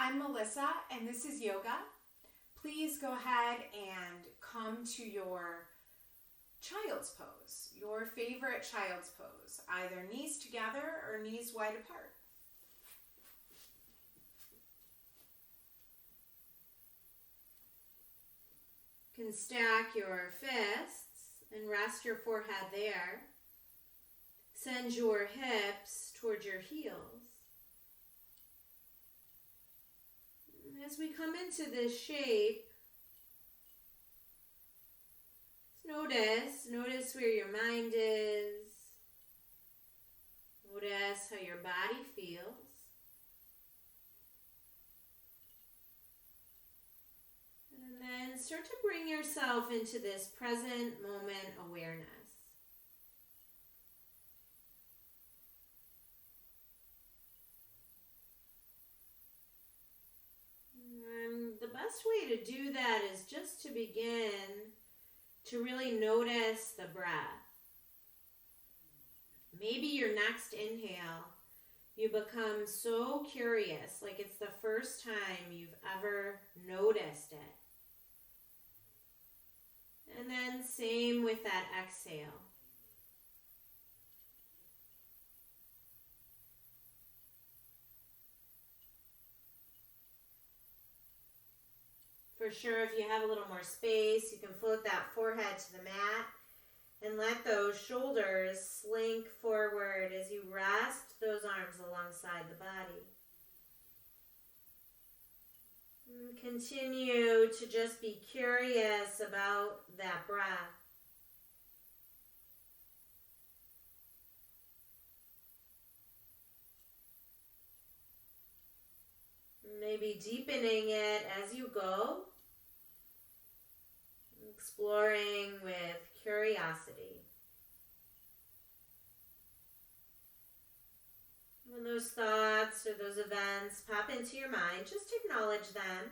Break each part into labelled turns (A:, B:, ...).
A: I'm Melissa, and this is yoga. Please go ahead and come to your child's pose, your favorite child's pose, either knees together or knees wide apart. You can stack your fists and rest your forehead there. Send your hips towards your heels. As we come into this shape, notice where your mind is. Notice how your body feels. And then start to bring yourself into this present moment awareness. And the best way to do that is just to begin to really notice the breath. Maybe your next inhale, you become so curious, like it's the first time you've ever noticed it. And then same with that exhale. For sure, if you have a little more space, you can float that forehead to the mat and let those shoulders slink forward as you rest those arms alongside the body. And continue to just be curious about that breath. Maybe deepening it as you go. Exploring with curiosity. When those thoughts or those events pop into your mind, just acknowledge them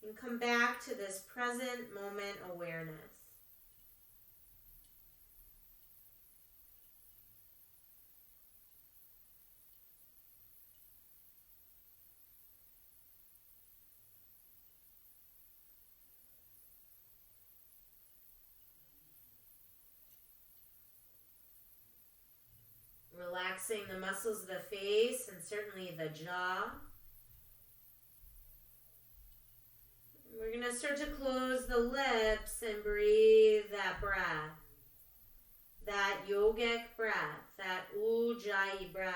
A: and come back to this present moment awareness. Relaxing the muscles of the face and certainly the jaw. We're going to start to close the lips and breathe that breath. That yogic breath, that ujjayi breath.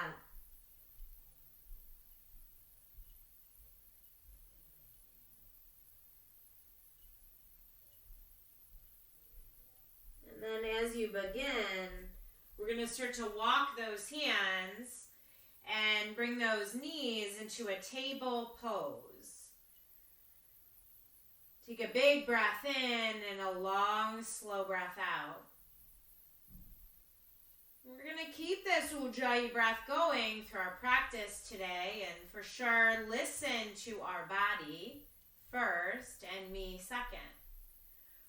A: And then as you begin, we're going to start to walk those hands and bring those knees into a table pose. Take a big breath in and a long, slow breath out. We're going to keep this ujjayi breath going through our practice today, and for sure listen to our body first and me second.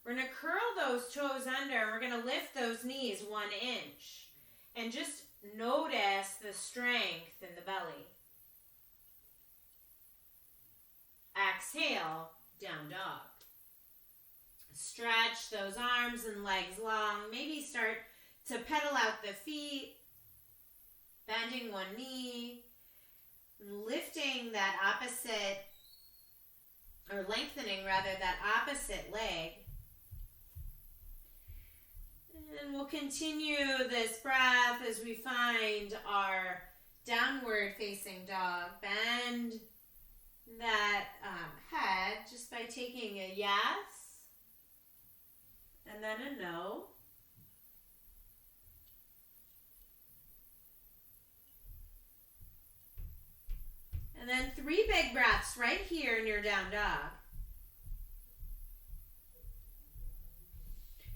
A: We're going to curl those toes under, and we're going to lift those knees 1 inch. And just notice the strength in the belly. Exhale, down dog. Stretch those arms and legs long. Maybe start to pedal out the feet, bending one knee, lifting that opposite, or lengthening rather, that opposite leg. And we'll continue this breath as we find our downward facing dog. Bend that head just by taking a yes and then a no. And then 3 big breaths right here in your down dog.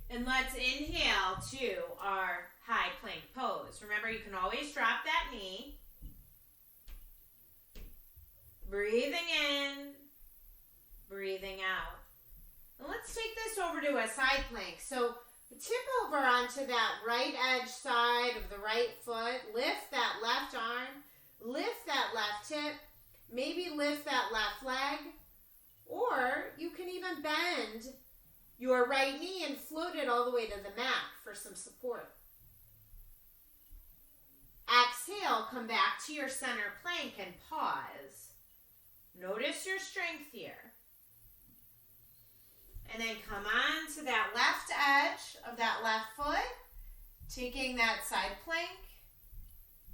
A: And let's inhale to our high plank pose. Remember, you can always drop that knee. Breathing in, breathing out. And let's take this over to a side plank. So tip over onto that right edge side of the right foot. Lift that left arm. Lift that left hip. Maybe lift that left leg, or you can even bend your right knee and float it all the way to the mat for some support. Exhale, come back to your center plank and pause. Notice your strength here. And then come on to that left edge of that left foot, taking that side plank,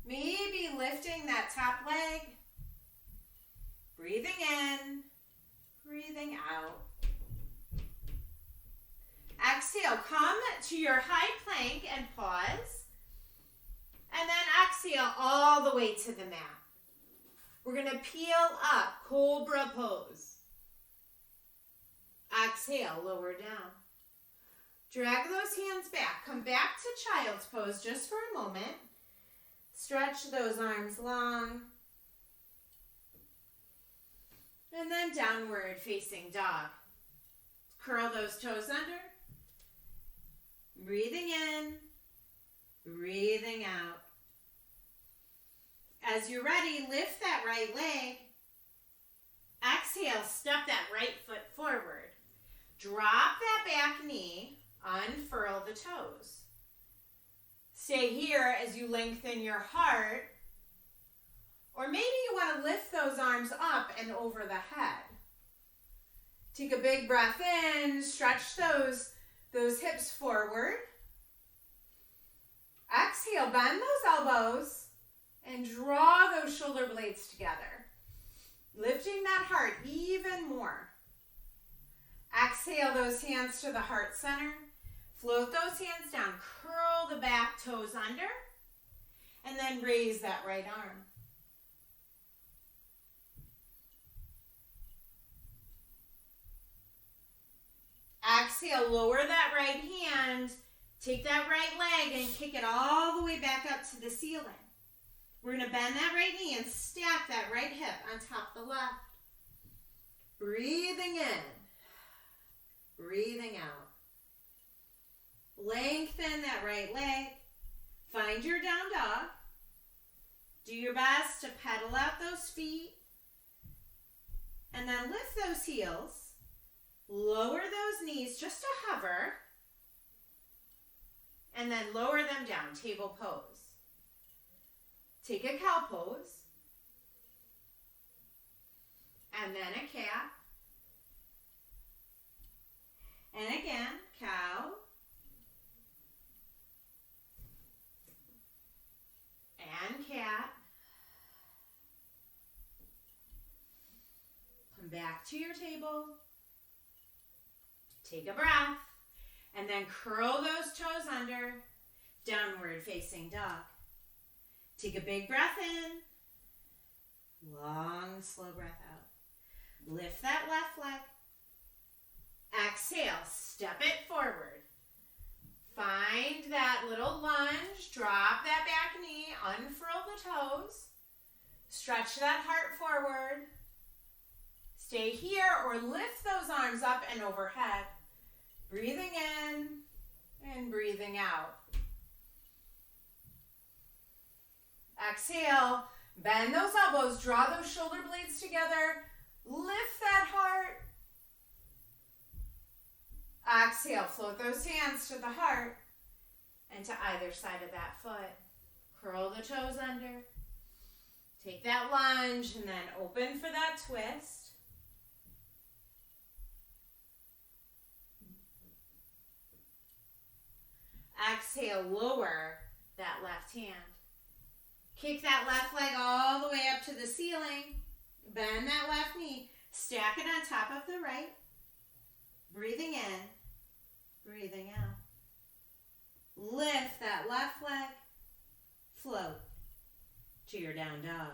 A: maybe lifting that top leg, breathing in, breathing out. Exhale, come to your high plank and pause. And then exhale all the way to the mat. We're going to peel up, Cobra pose. Exhale, lower down. Drag those hands back. Come back to child's pose just for a moment. Stretch those arms long. And then downward facing dog. Curl those toes under. Breathing in, breathing out. As you're ready, lift that right leg. Exhale, step that right foot forward. Drop that back knee, unfurl the toes. Stay here as you lengthen your heart. Or maybe you want to lift those arms up and over the head. Take a big breath in, stretch those hips forward. Exhale, bend those elbows and draw those shoulder blades together. Lifting that heart even more. Exhale those hands to the heart center. Float those hands down. Curl the back toes under. And then raise that right arm. Exhale, lower that right hand. Take that right leg and kick it all the way back up to the ceiling. We're going to bend that right knee and stack that right hip on top of the left. Breathing in. Breathing out. Lengthen that right leg. Find your down dog. Do your best to pedal out those feet. And then lift those heels. Lower those knees just to hover. And then lower them down, table pose. Take a cow pose. And then a cat. And again, cow. And cat. Come back to your table. Take a breath. And then curl those toes under. Downward facing dog. Take a big breath in. Long, slow breath out. Lift that left leg. Exhale, step it forward. Find that little lunge. Drop that back knee. Unfurl the toes. Stretch that heart forward. Stay here or lift those arms up and overhead. Breathing in and breathing out. Exhale, bend those elbows, draw those shoulder blades together, lift that heart. Exhale, float those hands to the heart and to either side of that foot. Curl the toes under. Take that lunge and then open for that twist. Exhale, lower that left hand. Kick that left leg all the way up to the ceiling. Bend that left knee. Stack it on top of the right. Breathing in, breathing out. Lift that left leg. Float to your down dog.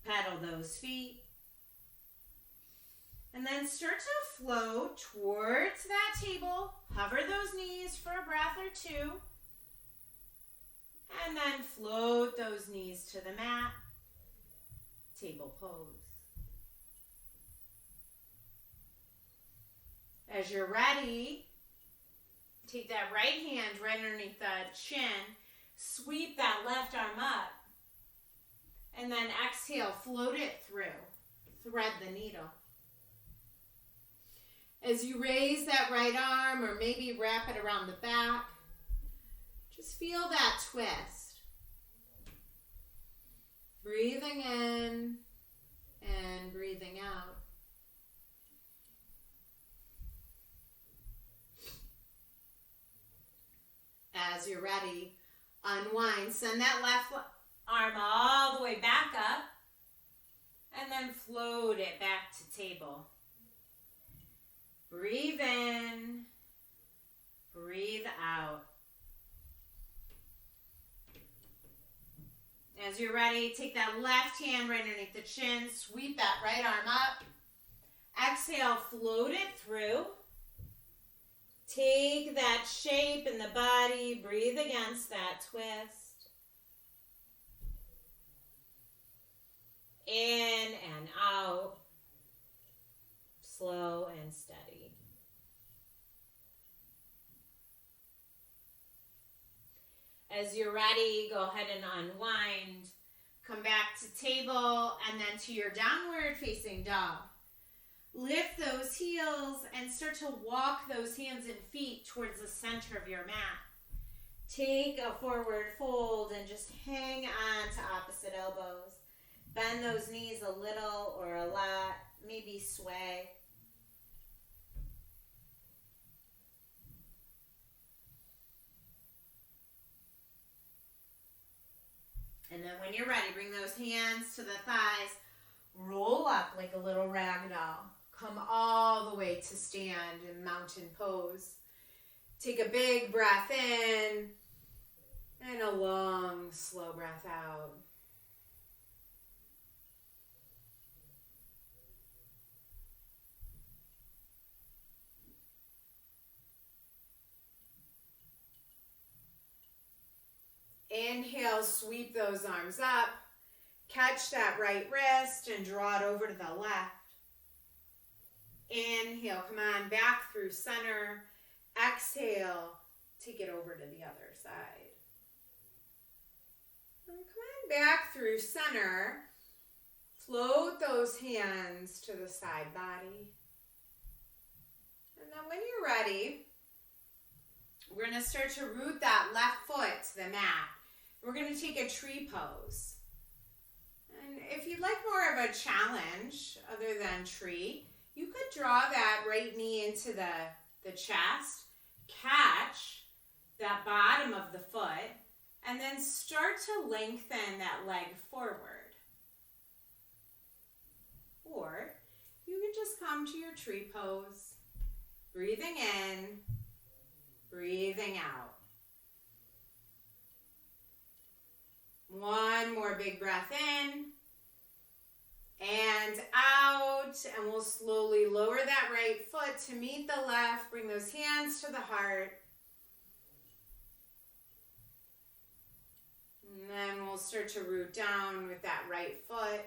A: Pedal those feet. And then start to float towards that table. Hover those knees for a breath or two. And then float those knees to the mat. Table pose. As you're ready, take that right hand right underneath the chin. Sweep that left arm up. And then exhale, float it through. Thread the needle. As you raise that right arm or maybe wrap it around the back, just feel that twist. Breathing in and breathing out. As you're ready, unwind. Send that left arm all the way back up and then float it back to table. Breathe in, breathe out. As you're ready, take that left hand right underneath the chin, sweep that right arm up. Exhale, float it through. Take that shape in the body, breathe against that twist. In and out, slow and steady. As you're ready, go ahead and unwind. Come back to table and then to your downward facing dog. Lift those heels and start to walk those hands and feet towards the center of your mat. Take a forward fold and just hang on to opposite elbows. Bend those knees a little or a lot, maybe sway. And then when you're ready, bring those hands to the thighs. Roll up like a little rag doll. Come all the way to stand in mountain pose. Take a big breath in and a long, slow breath out. Inhale, sweep those arms up. Catch that right wrist and draw it over to the left. Inhale, come on, back through center. Exhale, take it over to the other side. And come on back through center. Float those hands to the side body. And then when you're ready, we're going to start to root that left foot to the mat. We're going to take a tree pose. And if you'd like more of a challenge other than tree, you could draw that right knee into the chest, catch that bottom of the foot, and then start to lengthen that leg forward. Or you can just come to your tree pose, breathing in, breathing out. One more big breath in and out, and we'll slowly lower that right foot to meet the left. Bring those hands to the heart. And then we'll start to root down with that right foot.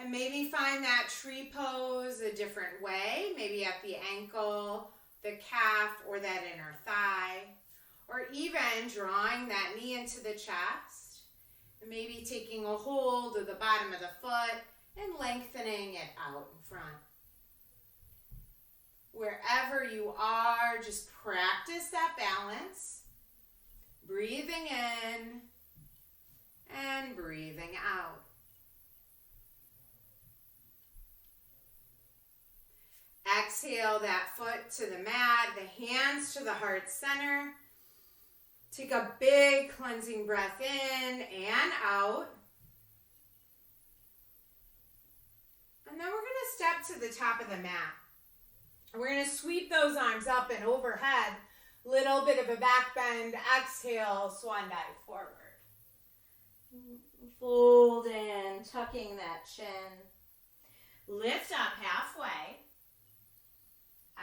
A: And maybe find that tree pose a different way, maybe at the ankle, the calf, or that inner thigh. Or even drawing that knee into the chest, and maybe taking a hold of the bottom of the foot and lengthening it out in front. Wherever you are, just practice that balance, breathing in and breathing out. Exhale that foot to the mat, the hands to the heart center. Take a big cleansing breath in and out. And then we're going to step to the top of the mat. We're going to sweep those arms up and overhead. Little bit of a back bend. Exhale, swan dive forward. Fold in, tucking that chin. Lift up halfway.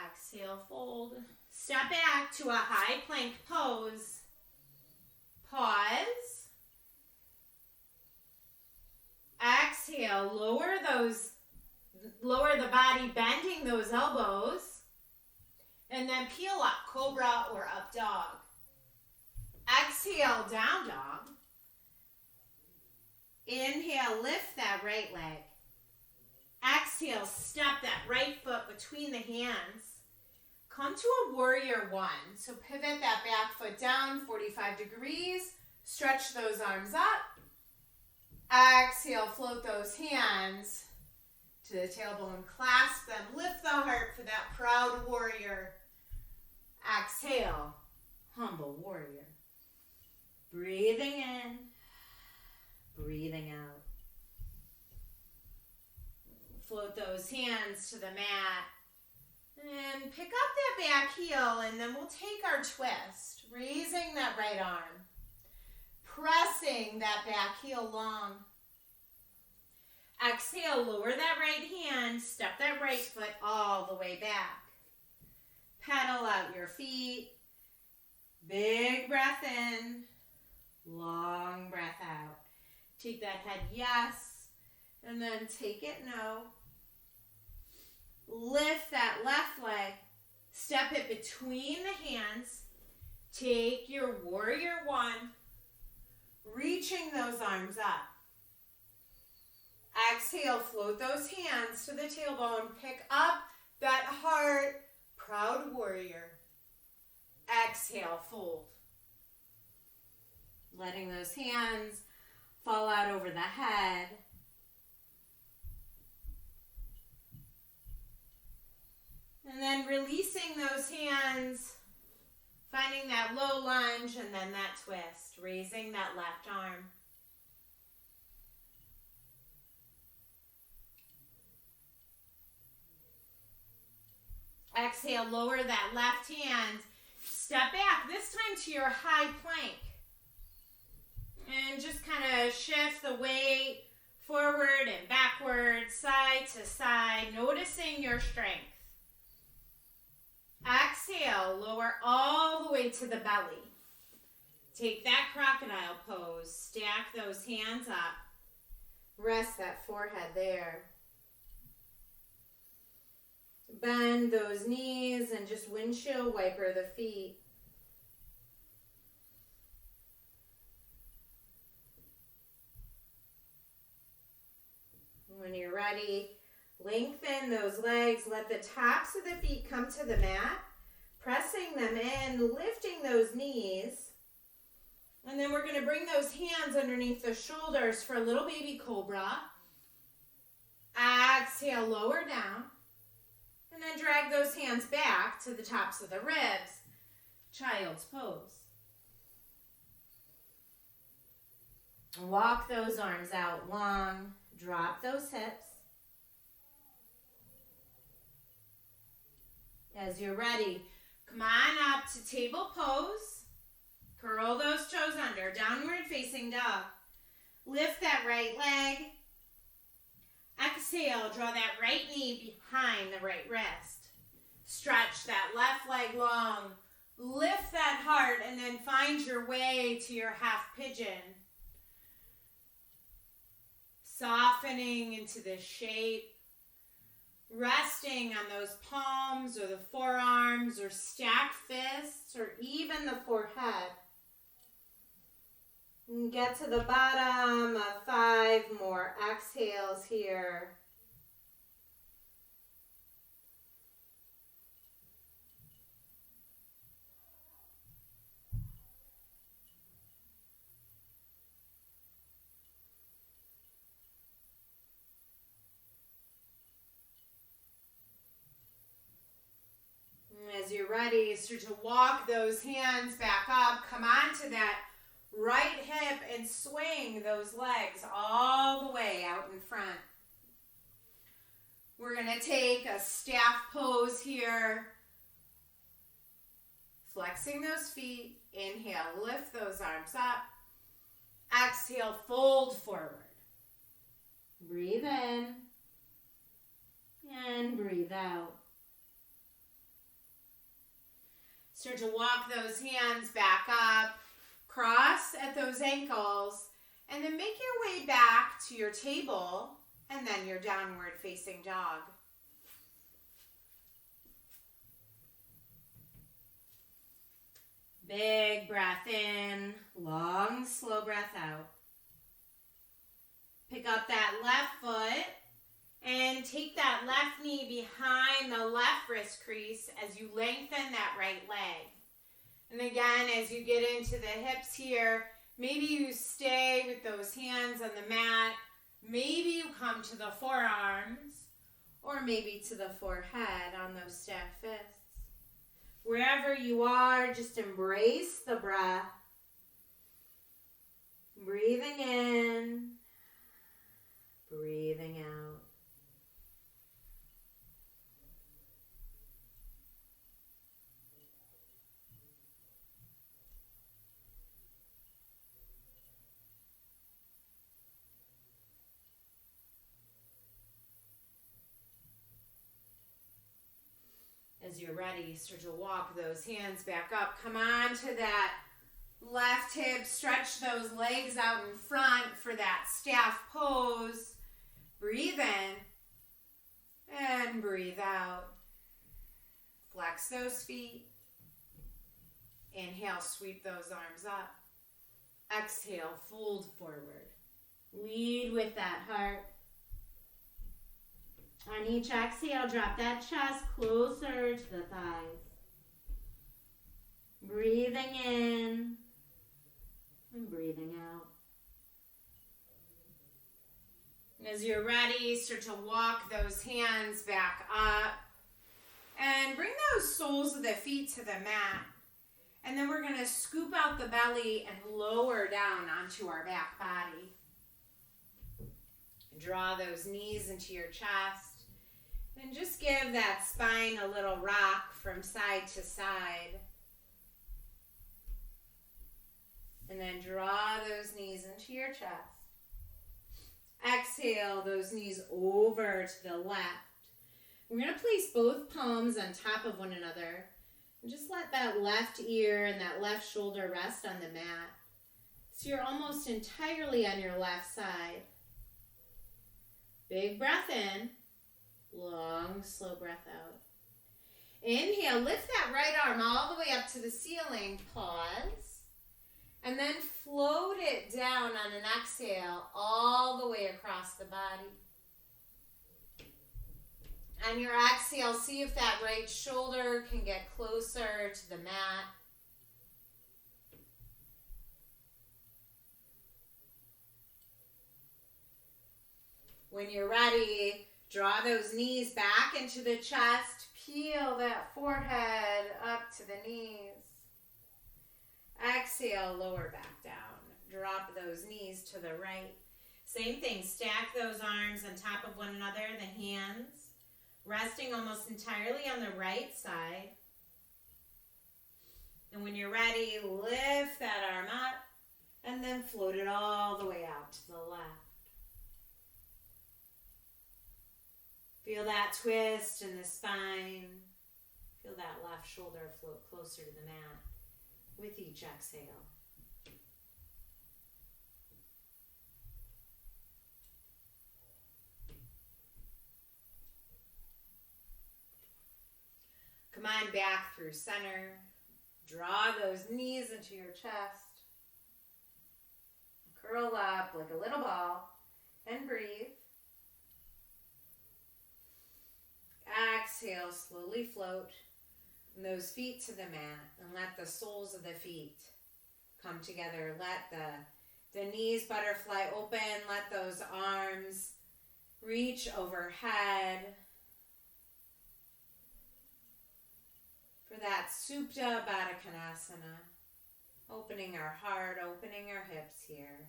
A: Exhale, fold. Step back to a high plank pose. Pause. Exhale, lower the body, bending those elbows. And then peel up, cobra or up dog. Exhale, down dog. Inhale, lift that right leg. Exhale, step that right foot between the hands. Come to a warrior one. So pivot that back foot down 45 degrees. Stretch those arms up. Exhale, float those hands to the tailbone. Clasp them. Lift the heart for that proud warrior. Exhale, humble warrior. Breathing in, breathing out. Float those hands to the mat. And pick up that back heel, and then we'll take our twist, raising that right arm. Pressing that back heel long. Exhale, lower that right hand, step that right foot all the way back. Pedal out your feet. Big breath in, long breath out. Take that head yes, and then take it no. Lift that left leg, step it between the hands. Take your warrior one, reaching those arms up. Exhale, float those hands to the tailbone. Pick up that heart, proud warrior. Exhale, fold. Letting those hands fall out over the head. And then releasing those hands, finding that low lunge and then that twist, raising that left arm. Exhale, lower that left hand. Step back, this time to your high plank. And just kind of shift the weight forward and backward, side to side, noticing your strength. Exhale, lower all the way to the belly. Take that crocodile pose. Stack those hands up. Rest that forehead there. Bend those knees and just windshield wiper the feet. When you're ready, lengthen those legs. Let the tops of the feet come to the mat. Pressing them in, lifting those knees. And then we're going to bring those hands underneath the shoulders for a little baby cobra. Exhale, lower down. And then drag those hands back to the tops of the ribs. Child's pose. Walk those arms out long. Drop those hips. As you're ready, come on up to table pose. Curl those toes under, downward facing dog. Lift that right leg. Exhale, draw that right knee behind the right wrist. Stretch that left leg long. Lift that heart and then find your way to your half pigeon. Softening into this shape. Resting on those palms or the forearms or stacked fists or even the forehead. And get to the bottom of 5 more exhales here. As you're ready, start to walk those hands back up. Come on to that right hip and swing those legs all the way out in front. We're going to take a staff pose here. Flexing those feet. Inhale, lift those arms up. Exhale, fold forward. Breathe in and breathe out. Start to walk those hands back up, cross at those ankles, and then make your way back to your table and then your downward facing dog. Big breath in, long, slow breath out. Pick up that left foot and take that left knee behind the left wrist crease as you lengthen that right leg. And again, as you get into the hips here, maybe you stay with those hands on the mat. Maybe you come to the forearms or maybe to the forehead on those stacked fists. Wherever you are, just embrace the breath. Breathing in, breathing out. As you're ready, start to walk those hands back up. Come on to that left hip. Stretch those legs out in front for that staff pose. Breathe in and breathe out. Flex those feet. Inhale, sweep those arms up. Exhale, fold forward. Lead with that heart. On each exhale, drop that chest closer to the thighs. Breathing in and breathing out. And as you're ready, start to walk those hands back up. And bring those soles of the feet to the mat. And then we're going to scoop out the belly and lower down onto our back body. Draw those knees into your chest. And just give that spine a little rock from side to side. And then draw those knees into your chest. Exhale those knees over to the left. We're going to place both palms on top of one another. And just let that left ear and that left shoulder rest on the mat. So you're almost entirely on your left side. Big breath in. Long, slow breath out. Inhale, lift that right arm all the way up to the ceiling. Pause. And then float it down on an exhale all the way across the body. On your exhale, see if that right shoulder can get closer to the mat. When you're ready, draw those knees back into the chest. Peel that forehead up to the knees. Exhale, lower back down. Drop those knees to the right. Same thing, stack those arms on top of one another, the hands resting almost entirely on the right side. And when you're ready, lift that arm up and then float it all the way out to the left. Feel that twist in the spine. Feel that left shoulder float closer to the mat with each exhale. Come on back through center. Draw those knees into your chest. Curl up like a little ball and breathe. Exhale, slowly float those feet to the mat and let the soles of the feet come together. Let the knees butterfly open. Let those arms reach overhead for that Supta Baddha Konasana. Opening our heart, opening our hips here.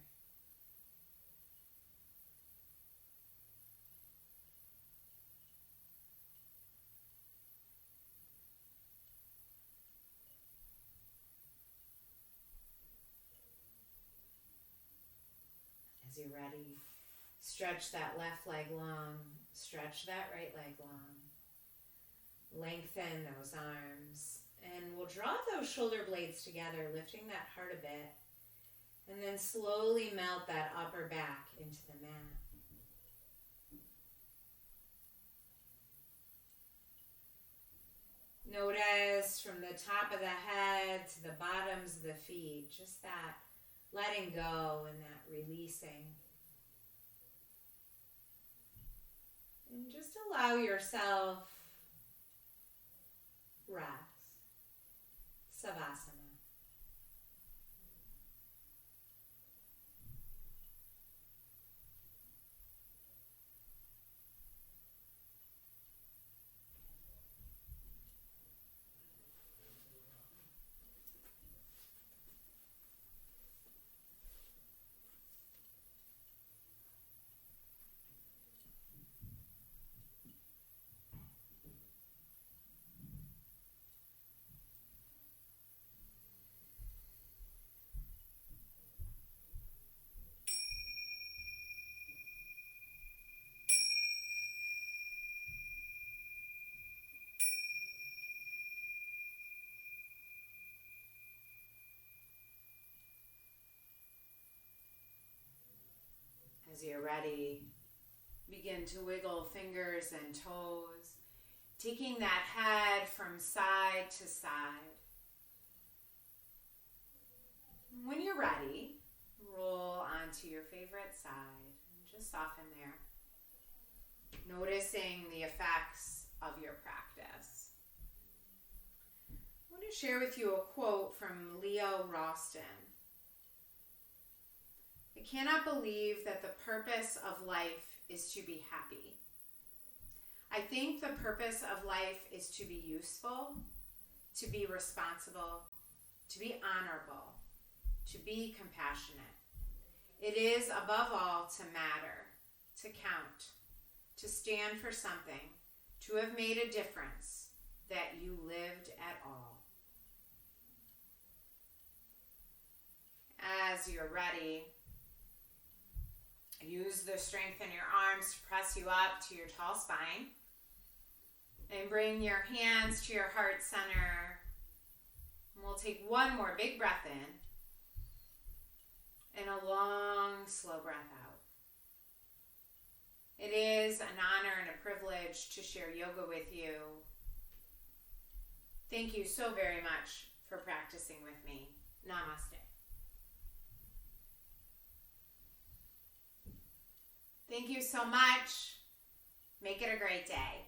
A: As you're ready, stretch that left leg long, stretch that right leg long. Lengthen those arms, and we'll draw those shoulder blades together, lifting that heart a bit, and then slowly melt that upper back into the mat. Notice from the top of the head to the bottoms of the feet, just that letting go and that releasing. allow yourself rest. Savasana. As you're ready, begin to wiggle fingers and toes, taking that head from side to side. When you're ready, roll onto your favorite side and just soften there, noticing the effects of your practice. I want to share with you a quote from Leo Roston. I cannot believe that the purpose of life is to be happy. I think the purpose of life is to be useful, to be responsible, to be honorable, to be compassionate. It is above all to matter, to count, to stand for something, to have made a difference, that you lived at all. As you're ready, use the strength in your arms to press you up to your tall spine. And bring your hands to your heart center. And we'll take one more big breath in. And a long, slow breath out. It is an honor and a privilege to share yoga with you. Thank you so very much for practicing with me. Namaste. Thank you so much. Make it a great day.